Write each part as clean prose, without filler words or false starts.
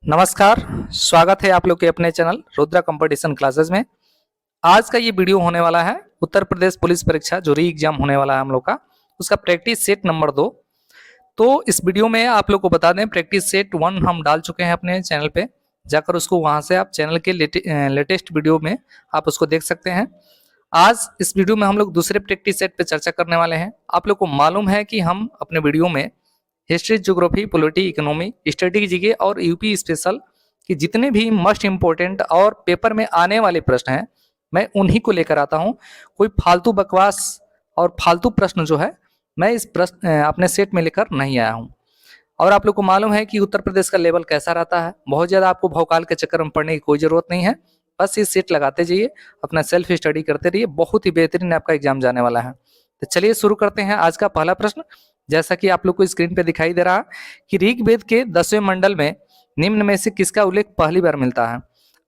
नमस्कार। स्वागत है आप लोग के अपने चैनल रुद्रा कंपटीशन क्लासेस में। आज का ये वीडियो होने वाला है उत्तर प्रदेश पुलिस परीक्षा जो री एग्जाम होने वाला है हम लोग का, उसका प्रैक्टिस सेट नंबर 2। तो इस वीडियो में आप लोग को बता दें, प्रैक्टिस सेट 1 हम डाल चुके हैं अपने चैनल पे, जाकर उसको वहां से आप चैनल के लेटेस्ट वीडियो में आप उसको देख सकते हैं। आज इस वीडियो में हम लोग दूसरे प्रैक्टिस सेट पे चर्चा करने वाले हैं। आप लोग को मालूम है कि हम अपने वीडियो में history, geography, polity, economy, static GK और यूपी स्पेशल कि जितने भी मोस्ट इंपोर्टेंट और पेपर में आने वाले प्रश्न हैं, मैं उन्हीं को लेकर आता हूं। कोई फालतू बकवास और फालतू प्रश्न जो है मैं इस प्रश्न अपने सेट में लेकर नहीं आया हूं। और आप लोग को मालूम है कि उत्तर प्रदेश का लेवल कैसा रहता है। बहुत ज्यादा आपको भौकाल के चक्कर में पढ़ने की कोई जरूरत नहीं है। बस ये सेट लगाते जाइए, अपना सेल्फ स्टडी करते रहिए, बहुत ही बेहतरीन आपका एग्जाम जाने वाला है। तो चलिए शुरू करते हैं आज का पहला प्रश्न। जैसा कि आप लोग को स्क्रीन पे दिखाई दे रहा है कि ऋग्वेद के 10वें मंडल में निम्न में से किसका उल्लेख पहली बार मिलता है।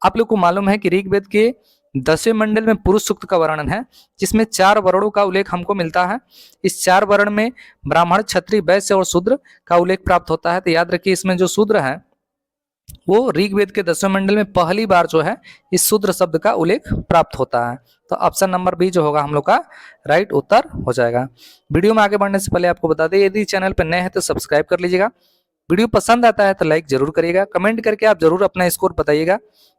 आप लोग को मालूम है कि ऋग्वेद के 10वें मंडल में पुरुष सूक्त का वर्णन है, जिसमें 4 वर्णों का उल्लेख हमको मिलता है। इस 4 वर्ण में ब्राह्मण, क्षत्रिय, वैश्य और शूद्र का उल्लेख प्राप्त होता है। तो याद रखिए, इसमें जो शूद्र है वो ऋग्वेद के 10वें मंडल में पहली बार जो है इस शूद्र शब्द का उल्लेख प्राप्त होता है। तो ऑप्शन नंबर बी जो होगा हम लोग का राइट उत्तर हो जाएगा। वीडियो में आगे बढ़ने से पहले आपको बता दें, यदि चैनल पर नए हैं तो सब्सक्राइब कर लीजिएगा। वीडियो पसंद आता है तो लाइक जरूर करिएगा, कमेंट करके आप जरूर अपना स्कोर बताइएगा।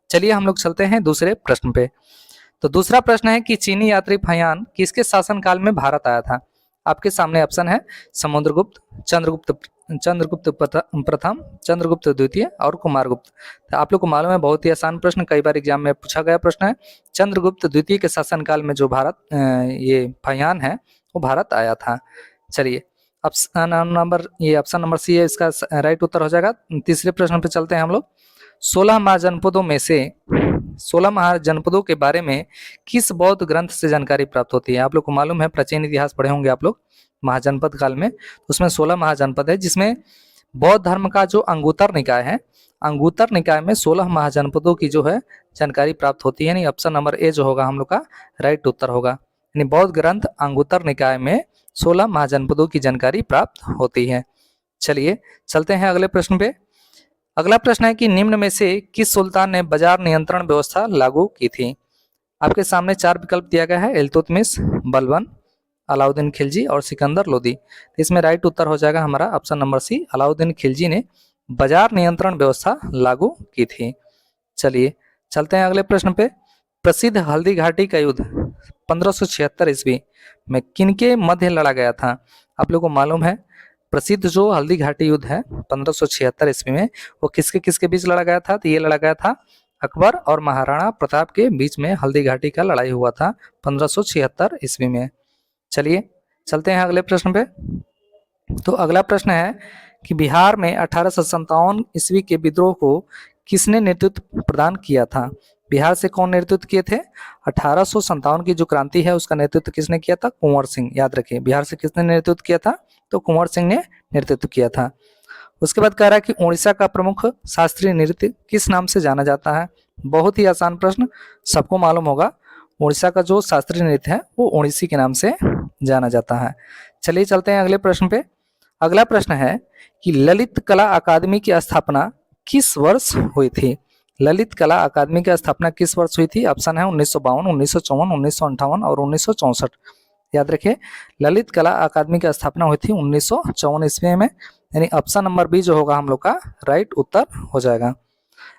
चलिए हम लोग चलते हैं दूसरे प्रश्न पे। तो दूसरा प्रश्न है कि चीनी यात्री फयान किसके शासनकाल में भारत आया था। आपके सामने ऑप्शन है समुद्रगुप्त, चंद्रगुप्त प्रथम, चंद्रगुप्त द्वितीय और कुमारगुप्त। तो आप लोग को मालूम है, बहुत ही आसान प्रश्न, कई बार एग्जाम में पूछा गया प्रश्न है। चंद्रगुप्त द्वितीय के शासनकाल में जो भारत ये फयान है वो भारत आया था। चलिए ऑप्शन नंबर सी है इसका राइट उत्तर हो जाएगा। तीसरे प्रश्न पे चलते हैं हम लोग। 16 महाजनपदों में से 16 महाजनपदों के बारे में किस बौद्ध ग्रंथ से जानकारी प्राप्त होती है। आप लोग को मालूम है, प्राचीन इतिहास पढ़े होंगे आप लोग महाजनपद काल में, उसमें 16 महाजनपद है, जिसमें बौद्ध धर्म का जो अंगुत्तर निकाय है, अंगुत्तर निकाय में 16 महाजनपदों की जो है जानकारी प्राप्त होती है। यानी ऑप्शन नंबर ए जो होगा हम लोग का राइट उत्तर होगा। यानी बौद्ध ग्रंथ अंगुत्तर निकाय में 16 महाजनपदों की जानकारी प्राप्त होती है। चलिए चलते हैं अगले प्रश्न पे। अगला प्रश्न है कि निम्न में से किस सुल्तान ने बाजार नियंत्रण व्यवस्था लागू की थी। आपके सामने 4 विकल्प दिया गया है, इल्तुतमिश, बलबन, अलाउद्दीन खिलजी और सिकंदर लोदी। तो इसमें राइट उत्तर हो जाएगा हमारा option number C, Alauddin Khilji ने बाजार नियंत्रण व्यवस्था लागू की थी। चलिए चलते हैं अगले प्रश्न पे। प्रसिद्ध हल्दी घाटी का युद्ध 1576 ईस्वी में किनके मध्य लड़ा गया था। आप लोगों को मालूम है, प्रसिद्ध जो हल्दी घाटी युद्ध है 1576 ईस्वी में वो किसके किसके बीच लड़ा गया था। तो ये लड़ा गया था अकबर और महाराणा प्रताप के बीच में हल्दी घाटी का लड़ाई हुआ था 1576 ईस्वी में। चलिए चलते हैं अगले प्रश्न पे। तो अगला प्रश्न है कि बिहार में 1857 ईस्वी के विद्रोह को किसने नेतृत्व प्रदान किया था। बिहार से कौन नेतृत्व किए थे। 1857 की जो क्रांति है उसका नेतृत्व किसने किया था। कुंवर सिंह। याद रखिए, बिहार से किसने नेतृत्व किया था, तो कुंवर सिंह ने नेतृत्व किया था। उसके बाद कह रहा है कि उड़ीसा का प्रमुख शास्त्रीय नृत्य किस नाम से जाना जाता है। बहुत ही आसान प्रश्न, सबको मालूम होगा, उड़ीसा का जो शास्त्रीय नृत्य है वो उड़ीसी के नाम से जाना जाता है। चलिए चलते हैं अगले प्रश्न पे। अगला प्रश्न है कि ललित कला अकादमी की स्थापना किस वर्ष हुई थी। ललित कला अकादमी की स्थापना किस वर्ष हुई थी। ऑप्शन है 1952, 1954, 1958 और 1964। याद रखिए, ललित कला अकादमी की स्थापना हुई थी 1954 ईस्वी में। यानी ऑप्शन नंबर बी जो होगा हम लोग का राइट उत्तर हो जाएगा।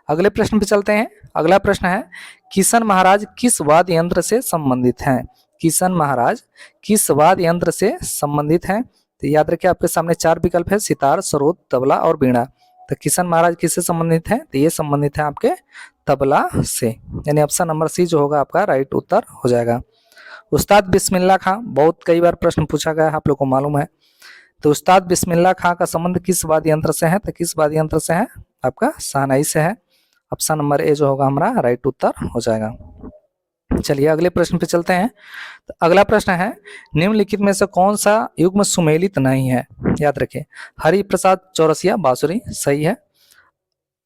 अगले प्रश्न पे चलते हैं। अगला प्रश्न है किशन महाराज किस वाद्य यंत्र से संबंधित हैं। किशन महाराज किस वाद्य यंत्र से संबंधित हैं। तो याद रखिए, आपके सामने 4 विकल्प है, सितार, सरोद, तबला और बीणा। तो किशन महाराज किससे संबंधित है, तो ये संबंधित है आपके तबला से। यानी ऑप्शन नंबर सी जो होगा आपका राइट उत्तर हो जाएगा। उस्ताद बिस्मिल्लाह खां, बहुत कई बार प्रश्न पूछा गया है, आप लोग को मालूम है। तो उस्ताद बिस्मिल्लाह खां का संबंध किस वाद्य यंत्र से है, तो किस वाद्य यंत्र से है, आपका शहनाई से है। ऑप्शन नंबर ए जो होगा हमारा राइट उत्तर हो जाएगा। चलिए अगले प्रश्न पे चलते हैं। तो अगला प्रश्न है निम्नलिखित में से कौन सा युग्म सुमेलित नहीं है। याद रखिए, हरि प्रसाद चौरसिया बांसुरी सही है,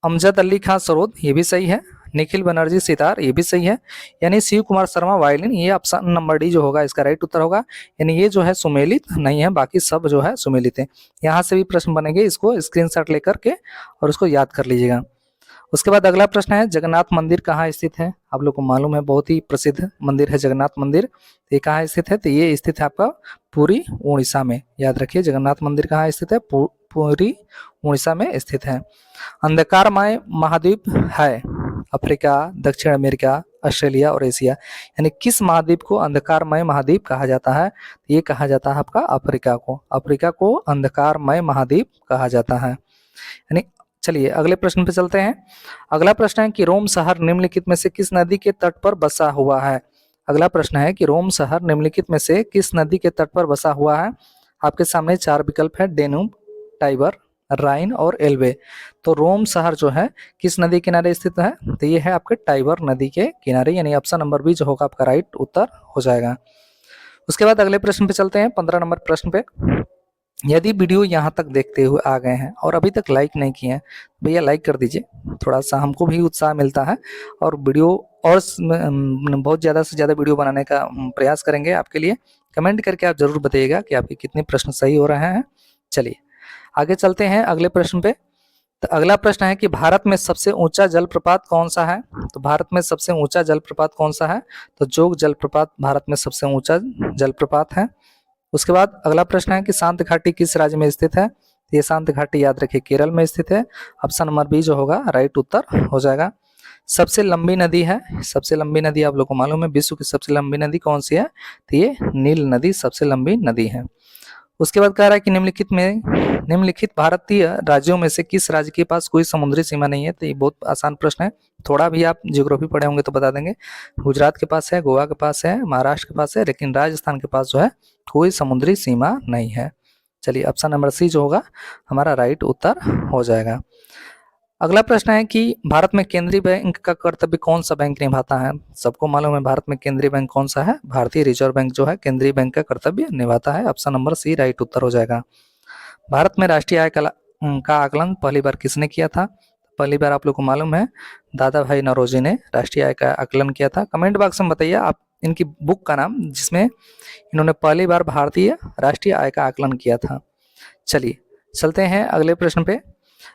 अमजद अली खां सरोद ये भी सही है, निखिल बनर्जी सितार ये भी सही है, यानी शिव कुमार शर्मा वायलिन, ये ऑप्शन नंबर डी जो होगा इसका राइट उत्तर होगा। यानी ये जो है सुमेलित नहीं है, बाकी सब जो है सुमेलित है। यहाँ से भी प्रश्न बनेंगे, इसको स्क्रीनशॉट लेकर के और उसको याद कर लीजिएगा। उसके बाद अगला प्रश्न है जगन्नाथ मंदिर कहाँ स्थित है। आप लोग को मालूम है बहुत ही प्रसिद्ध मंदिर है जगन्नाथ मंदिर। ये कहाँ स्थित है, तो ये स्थित है आपका पुरी उड़ीसा में। याद रखिए जगन्नाथ मंदिर कहाँ स्थित है, पुरी उड़ीसा में स्थित है। अंधकारमय महाद्वीप है अफ्रीका, दक्षिण अमेरिका, ऑस्ट्रेलिया और एशिया। यानी किस महाद्वीप को अंधकारमय महाद्वीप कहा जाता है, ये कहा जाता है आपका अफ्रीका को। अफ्रीका को अंधकारमय महाद्वीप कहा जाता है। यानी चलिए अगले प्रश्न पे चलते हैं। अगला प्रश्न है कि रोम शहर निम्नलिखित में से किस नदी के तट पर बसा हुआ है। अगला प्रश्न है कि रोम शहर निम्नलिखित में से किस नदी के तट पर बसा हुआ है। आपके सामने 4 विकल्प है, डेन्यूब, टाइबर, राइन और एल्बे। तो रोम शहर जो है किस नदी किनारे स्थित है, तो ये है आपके टाइबर नदी के किनारे, यानी ऑप्शन नंबर बी जो होगा आपका राइट उत्तर हो जाएगा। उसके बाद अगले प्रश्न पे चलते हैं, 15 नंबर प्रश्न पे। यदि वीडियो यहाँ तक देखते हुए आ गए हैं और अभी तक लाइक नहीं किए हैं, भैया लाइक कर दीजिए, थोड़ा सा हमको भी उत्साह मिलता है और वीडियो और बहुत ज़्यादा से ज़्यादा वीडियो बनाने का प्रयास करेंगे आपके लिए। कमेंट करके आप जरूर बताइएगा कि आपके कितने प्रश्न सही हो रहे हैं। चलिए आगे चलते हैं अगले प्रश्न पे। तो अगला प्रश्न है कि भारत में सबसे ऊंचा जलप्रपात कौन सा है। तो भारत में सबसे ऊंचा जलप्रपात कौन सा है, तो जोग जलप्रपात भारत में सबसे ऊंचा जलप्रपात है। उसके बाद अगला प्रश्न है कि शांत घाटी किस राज्य में स्थित है। ये शांत घाटी याद रखिए केरल में स्थित है। ऑप्शन नंबर बी जो होगा राइट उत्तर हो जाएगा। सबसे लंबी नदी है, सबसे लंबी नदी आप लोग को मालूम है विश्व की सबसे लंबी नदी कौन सी है, तो ये नील नदी सबसे लंबी नदी है। उसके बाद कह रहा है कि निम्नलिखित भारतीय राज्यों में से किस राज्य के पास कोई समुद्री सीमा नहीं है। तो ये बहुत आसान प्रश्न है, थोड़ा भी आप ज्योग्राफी पढ़े होंगे तो बता देंगे। गुजरात के पास है, गोवा के पास है, महाराष्ट्र के पास है, लेकिन राजस्थान के पास जो है कोई समुद्री सीमा नहीं है। चलिए ऑप्शन नंबर सी जो होगा हमारा राइट उत्तर हो जाएगा। अगला प्रश्न है कि भारत में केंद्रीय बैंक का कर्तव्य कौन सा बैंक निभाता है। सबको मालूम है भारत में केंद्रीय बैंक कौन सा है, भारतीय रिजर्व बैंक जो है केंद्रीय बैंक का कर्तव्य निभाता है। ऑप्शन नंबर सी राइट उत्तर हो जाएगा। भारत में राष्ट्रीय आय का आकलन पहली बार किसने किया था। पहली बार आप लोग को मालूम है दादा भाई नौरोजी ने राष्ट्रीय आय का आकलन किया था। कमेंट बॉक्स में बताइए आप इनकी बुक का नाम जिसमें इन्होंने पहली बार भारतीय राष्ट्रीय आय का आकलन किया था। चलिए चलते हैं अगले प्रश्न पे।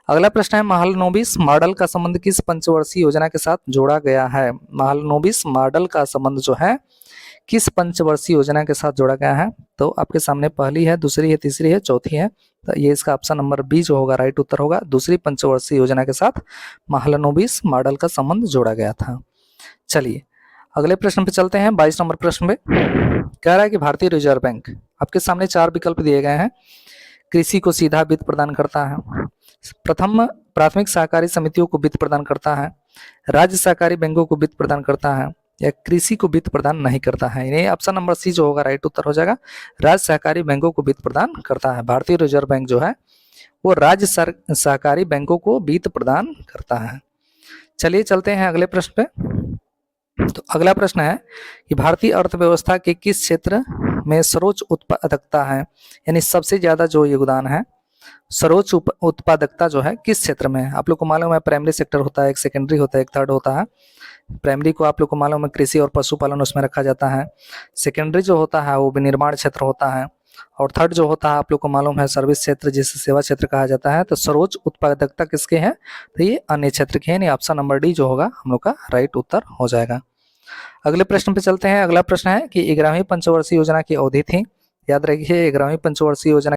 अगला प्रश्न है महालनोबिस मॉडल का संबंध किस पंचवर्षीय योजना के साथ जोड़ा गया है। महालनोबिस मॉडल का संबंध जो है किस पंचवर्षीय योजना के साथ जोड़ा गया है। तो आपके सामने पहली है, दूसरी है, तीसरी है, चौथी है। तो ये इसका ऑप्शन नंबर बी जो होगा राइट उत्तर होगा। दूसरी पंचवर्षीय योजना के साथ महालनोबिस मॉडल का संबंध जोड़ा गया था। चलिए अगले प्रश्न पे चलते हैं, 22 नंबर प्रश्न पे। कह रहा है कि भारतीय रिजर्व बैंक, आपके सामने 4 विकल्प दिए गए हैं। कृषि को सीधा वित्त प्रदान करता है, प्रथम प्राथमिक सहकारी समितियों को वित्त प्रदान करता है, राज्य सहकारी बैंकों को वित्त प्रदान करता है, या कृषि को वित्त प्रदान नहीं करता है। ये ऑप्शन नंबर सी जो होगा राइट उत्तर हो जाएगा। राज्य सहकारी बैंकों को वित्त प्रदान करता है। भारतीय रिजर्व बैंक जो है वो राज्य सहकारी बैंकों को वित्त प्रदान करता है। चलिए चलते हैं अगले प्रश्न पे। तो अगला प्रश्न है कि भारतीय अर्थव्यवस्था के किस क्षेत्र में सर्वोच्च उत्पादकता है, यानी सबसे ज्यादा जो योगदान है सर्वोच्च उत्पादकता जो है किस क्षेत्र में है। आप लोग को मालूम है प्राइमरी सेक्टर होता है, एक सेकेंडरी होता है, एक थर्ड होता है। प्राइमरी को आप लोग को मालूम है कृषि और पशुपालन उसमें रखा जाता है। सेकेंडरी जो होता है वो विनिर्माण क्षेत्र होता है, और थर्ड जो होता है आप लोग को मालूम है सर्विस क्षेत्र जिसे सेवा क्षेत्र कहा जाता है। तो सर्वोच्च उत्पादकता किसके है, तो ये अन्य क्षेत्र के हैं। ऑप्शन नंबर डी जो होगा हम लोग का राइट उत्तर हो जाएगा। अगले प्रश्न पे चलते हैं। अगला प्रश्न है कि 11वीं पंचवर्षीय योजना की अवधि थी। याद रखिए 11वीं पंचवर्षीय योजना